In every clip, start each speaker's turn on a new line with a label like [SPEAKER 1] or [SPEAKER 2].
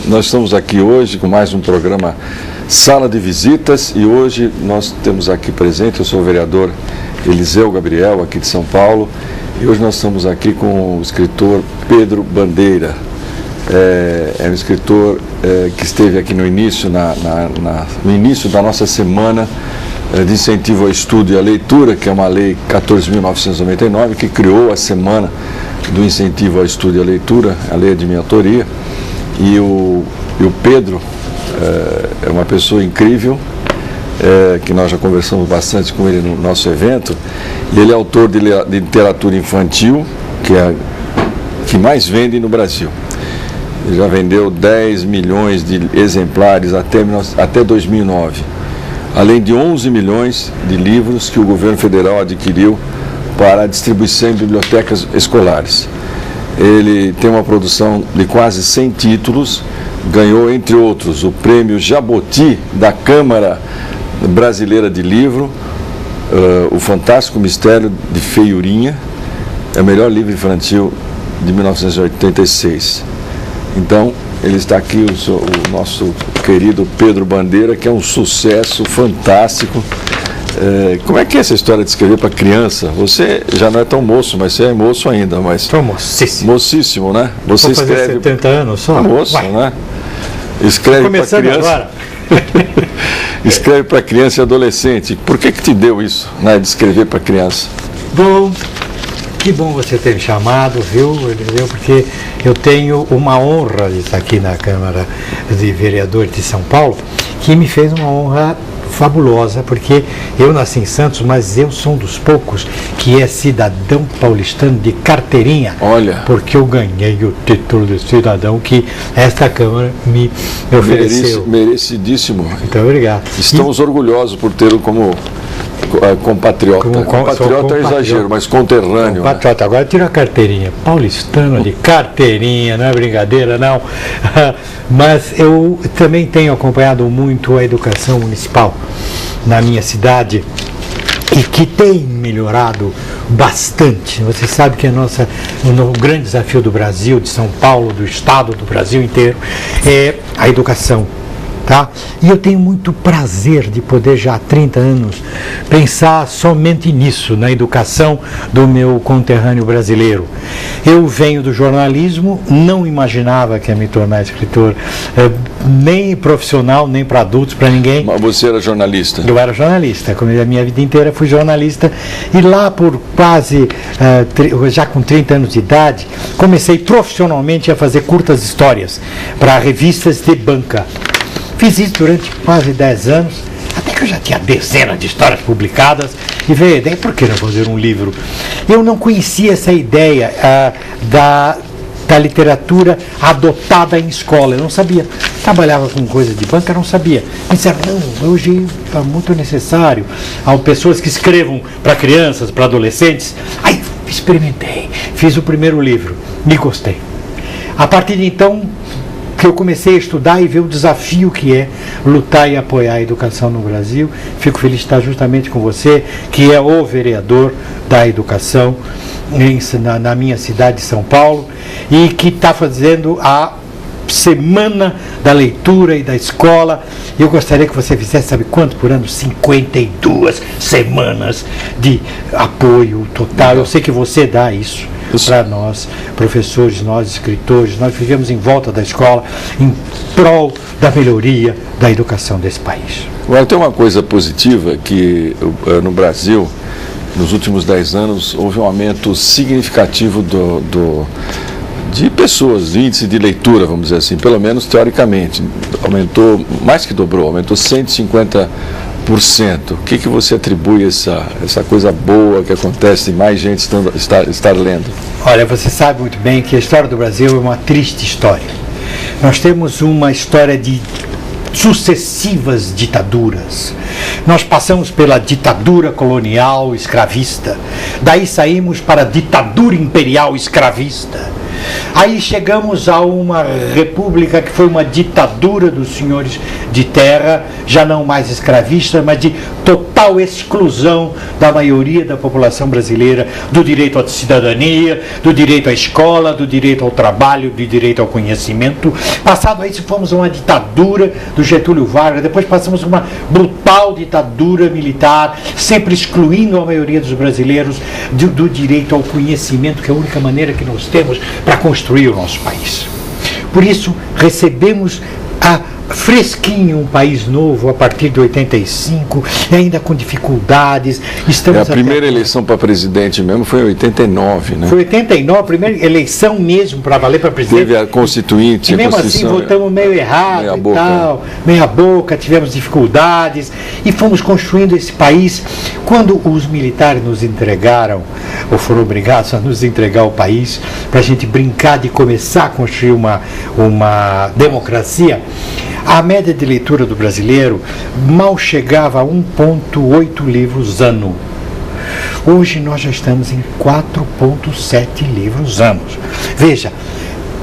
[SPEAKER 1] nós estamos aqui hoje com mais um programa Sala de Visitas e hoje nós temos aqui presente, eu sou o vereador Eliseu Gabriel, aqui de São Paulo, e hoje nós estamos aqui com o escritor Pedro Bandeira. É um escritor que esteve aqui no início, no início da nossa semana de incentivo ao estudo e à leitura, que é uma lei 14.999, que criou a semana do incentivo ao estudo e à leitura, a lei é de minha autoria, e o Pedro é uma pessoa incrível, que nós já conversamos bastante com ele no nosso evento, e ele é autor de literatura infantil, que é a que mais vende no Brasil. Ele já vendeu 10 milhões de exemplares até 2009, além de 11 milhões de livros que o governo federal adquiriu para a distribuição em bibliotecas escolares. Ele tem uma produção de quase 100 títulos, ganhou, entre outros, o prêmio Jaboti da Câmara Brasileira de Livro, o Fantástico Mistério de Feiurinha, é o melhor livro infantil de 1986. Então, ele está aqui, o nosso querido Pedro Bandeira, que é um sucesso fantástico. Como é que é essa história de escrever para criança? Você já não é tão moço, mas você é moço ainda. Estou
[SPEAKER 2] mocíssimo.
[SPEAKER 1] Mocíssimo, né? Você
[SPEAKER 2] vou fazer
[SPEAKER 1] escreve
[SPEAKER 2] 70 anos só?
[SPEAKER 1] Moço, né? Escreve para criança. Agora. Escreve para criança e adolescente. Por que te deu isso, né, de escrever para criança?
[SPEAKER 2] Bom, que bom você ter me chamado, viu, porque eu tenho uma honra de estar aqui na Câmara de Vereadores de São Paulo, que me fez uma honra fabulosa, porque eu nasci em Santos, mas eu sou um dos poucos que é cidadão paulistano de carteirinha.
[SPEAKER 1] Olha.
[SPEAKER 2] Porque eu ganhei o título de cidadão que esta Câmara me ofereceu.
[SPEAKER 1] Merecidíssimo.
[SPEAKER 2] Muito obrigado.
[SPEAKER 1] Estamos orgulhosos por tê-lo como compatriota. Compatriota é exagero, mas conterrâneo.
[SPEAKER 2] Compatriota, né? Agora tira a carteirinha. Paulistano de carteirinha, não é brincadeira, não. Mas eu também tenho acompanhado muito a educação municipal na minha cidade e que tem melhorado bastante. Você sabe que o grande desafio do Brasil, de São Paulo, do estado, do Brasil inteiro, é a educação. Tá? E eu tenho muito prazer de poder, já há 30 anos, pensar somente nisso, na educação do meu conterrâneo brasileiro. Eu venho do jornalismo, não imaginava que ia me tornar escritor, nem profissional, nem para adultos, para ninguém.
[SPEAKER 1] Mas você era jornalista?
[SPEAKER 2] Eu era jornalista, como a minha vida inteira fui jornalista, e lá por quase, já com 30 anos de idade, comecei profissionalmente a fazer curtas histórias para revistas de banca. Fiz isso durante quase 10 anos, até que eu já tinha dezenas de histórias publicadas, e veio a ideia, por que não fazer um livro? Eu não conhecia essa ideia da literatura adotada em escola, eu não sabia. Trabalhava com coisa de banca, não sabia. Me disseram, não, hoje é muito necessário, há pessoas que escrevam para crianças, para adolescentes. Aí experimentei, fiz o primeiro livro, me gostei. A partir de então, que eu comecei a estudar e ver o desafio que é lutar e apoiar a educação no Brasil. Fico feliz de estar justamente com você, que é o vereador da educação na minha cidade de São Paulo, e que está fazendo a Semana da Leitura e da Escola. Eu gostaria que você fizesse, sabe quanto por ano? 52 semanas de apoio total. Eu sei que você dá isso para nós, professores, nós escritores, nós vivemos em volta da escola, em prol da melhoria da educação desse país.
[SPEAKER 1] Agora, tem uma coisa positiva que no Brasil, nos últimos 10 anos, houve um aumento significativo de pessoas, de índice de leitura, vamos dizer assim, pelo menos teoricamente. Aumentou, mais que dobrou, aumentou 150%. O que você atribui essa coisa boa que acontece, mais gente estar lendo?
[SPEAKER 2] Olha, você sabe muito bem que a história do Brasil é uma triste história. Nós temos uma história de sucessivas ditaduras. Nós passamos pela ditadura colonial escravista, daí saímos para a ditadura imperial escravista. Aí chegamos a uma república que foi uma ditadura dos senhores de terra, já não mais escravista, mas de total exclusão da maioria da população brasileira do direito à cidadania, do direito à escola, do direito ao trabalho, do direito ao conhecimento. Passado isso, fomos a uma ditadura do Getúlio Vargas, depois passamos a uma brutal ditadura militar, sempre excluindo a maioria dos brasileiros do direito ao conhecimento, que é a única maneira que nós temos para construir o nosso país. Por isso, recebemos fresquinho um país novo a partir de 85, e ainda com dificuldades.
[SPEAKER 1] A primeira eleição para presidente mesmo foi em 89, né?
[SPEAKER 2] Foi 89, a primeira eleição mesmo para valer para presidente.
[SPEAKER 1] Teve a Constituinte.
[SPEAKER 2] E mesmo assim votamos meio errado e tal, meia boca, tivemos dificuldades e fomos construindo esse país. Quando os militares nos entregaram, ou foram obrigados a nos entregar o país, para a gente brincar de começar a construir uma democracia, a média de leitura do brasileiro mal chegava a 1,8 livros ano. Hoje nós já estamos em 4,7 livros anos. Veja,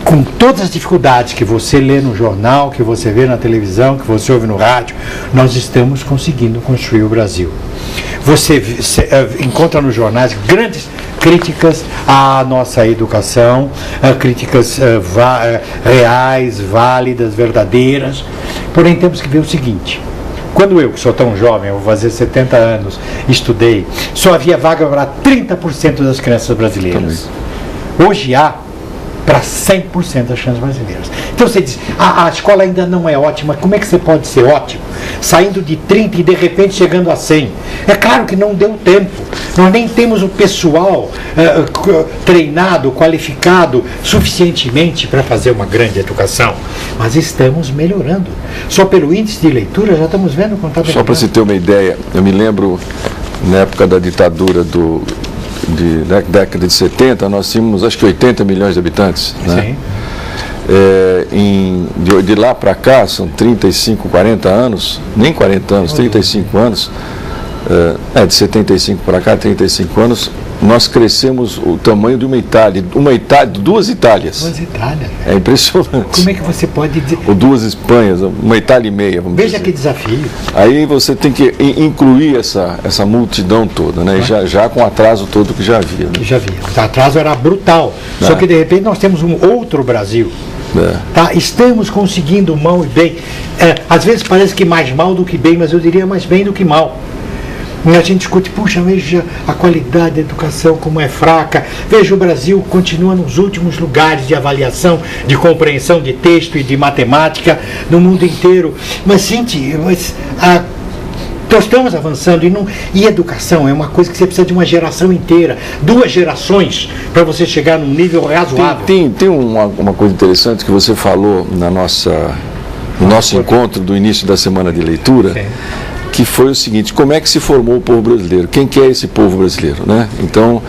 [SPEAKER 2] com todas as dificuldades que você lê no jornal, que você vê na televisão, que você ouve no rádio, nós estamos conseguindo construir o Brasil. Você encontra nos jornais grandes críticas à nossa educação, críticas reais, válidas, verdadeiras. Porém, temos que ver o seguinte: quando eu, que sou tão jovem, eu vou fazer 70 anos, estudei, só havia vaga para 30% das crianças brasileiras. Hoje há para 100% das crianças brasileiras. Então você diz, a escola ainda não é ótima, como é que você pode ser ótimo? Saindo de 30 e de repente chegando a 100. É claro que não deu tempo. Nós nem temos o pessoal treinado, qualificado suficientemente para fazer uma grande educação. Mas estamos melhorando. Só pelo índice de leitura já estamos vendo quanto está melhorando.
[SPEAKER 1] Só para você ter uma ideia, eu me lembro, na época da ditadura da década de 70, nós tínhamos acho que 80 milhões de habitantes, né?
[SPEAKER 2] Sim.
[SPEAKER 1] De lá para cá, são 35, 40 anos, nem 40 anos, 35 anos, de 75 para cá, 35 anos, nós crescemos o tamanho de uma Itália, duas Itálias.
[SPEAKER 2] Duas Itálias.
[SPEAKER 1] É impressionante.
[SPEAKER 2] Como é que você pode dizer?
[SPEAKER 1] Ou duas Espanhas, uma Itália e meia, vamos dizer.
[SPEAKER 2] Veja que desafio.
[SPEAKER 1] Aí você tem que incluir essa multidão toda, né? Já com o atraso todo que já havia. Né?
[SPEAKER 2] Já havia. O atraso era brutal. Só que de repente nós temos um outro Brasil. Tá? Estamos conseguindo mal e bem. Às vezes parece que mais mal do que bem, mas eu diria mais bem do que mal. A gente discute, puxa, veja a qualidade da educação como é fraca, veja o Brasil continua nos últimos lugares de avaliação, de compreensão de texto e de matemática no mundo inteiro. Mas, gente, nós estamos avançando e educação é uma coisa que você precisa de uma geração inteira, 2 gerações, para você chegar num nível razoável.
[SPEAKER 1] Tem uma coisa interessante que você falou no nosso encontro do início da semana de leitura. Sim. Que foi o seguinte: como é que se formou o povo brasileiro? Quem que é esse povo brasileiro, né? Então,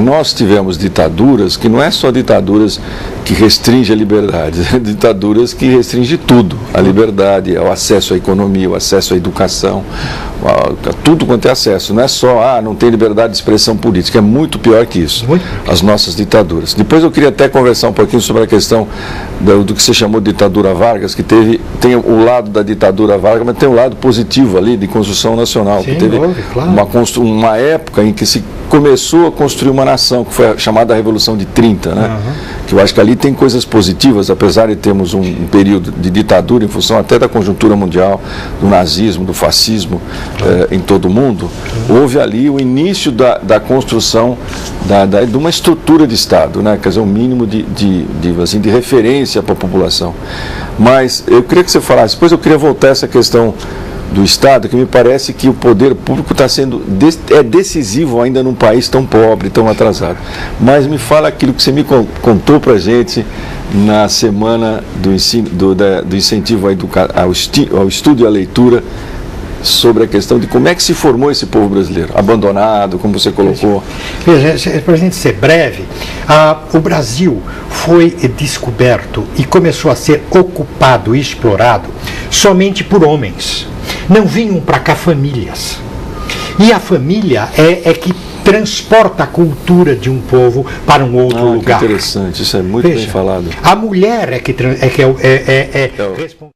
[SPEAKER 1] nós tivemos ditaduras que não é só ditaduras que restringem a liberdade, ditaduras que restringem tudo, a liberdade, o acesso à economia, o acesso à educação, tudo quanto é acesso. Não é só, não tem liberdade de expressão política, é muito pior que isso, as nossas ditaduras. Depois eu queria até conversar um pouquinho sobre a questão do que você chamou de ditadura Vargas, que tem o lado da ditadura Vargas, mas tem um lado positivo ali de construção nacional.
[SPEAKER 2] Sim,
[SPEAKER 1] que teve claro. uma época em que se começou a construir uma nação, que foi a chamada Revolução de 30, né? Que eu acho que ali tem coisas positivas, apesar de termos um período de ditadura em função até da conjuntura mundial, do nazismo, do fascismo em todo o mundo. Houve ali o início da construção de uma estrutura de Estado, né? Quer dizer, um mínimo de referência para a população. Mas eu queria que você falasse, depois eu queria voltar a essa questão do Estado, que me parece que o poder público está sendo decisivo ainda num país tão pobre, tão atrasado. Mas me fala aquilo que você me contou para a gente na semana do incentivo ao estudo e à leitura, sobre a questão de como é que se formou esse povo brasileiro, abandonado, como você colocou.
[SPEAKER 2] Veja, para a gente ser breve, o Brasil foi descoberto e começou a ser ocupado e explorado somente por homens. Não vinham para cá famílias. E a família é que transporta a cultura de um povo para um outro lugar.
[SPEAKER 1] Que interessante, isso é muito bem falado.
[SPEAKER 2] A mulher é responsável.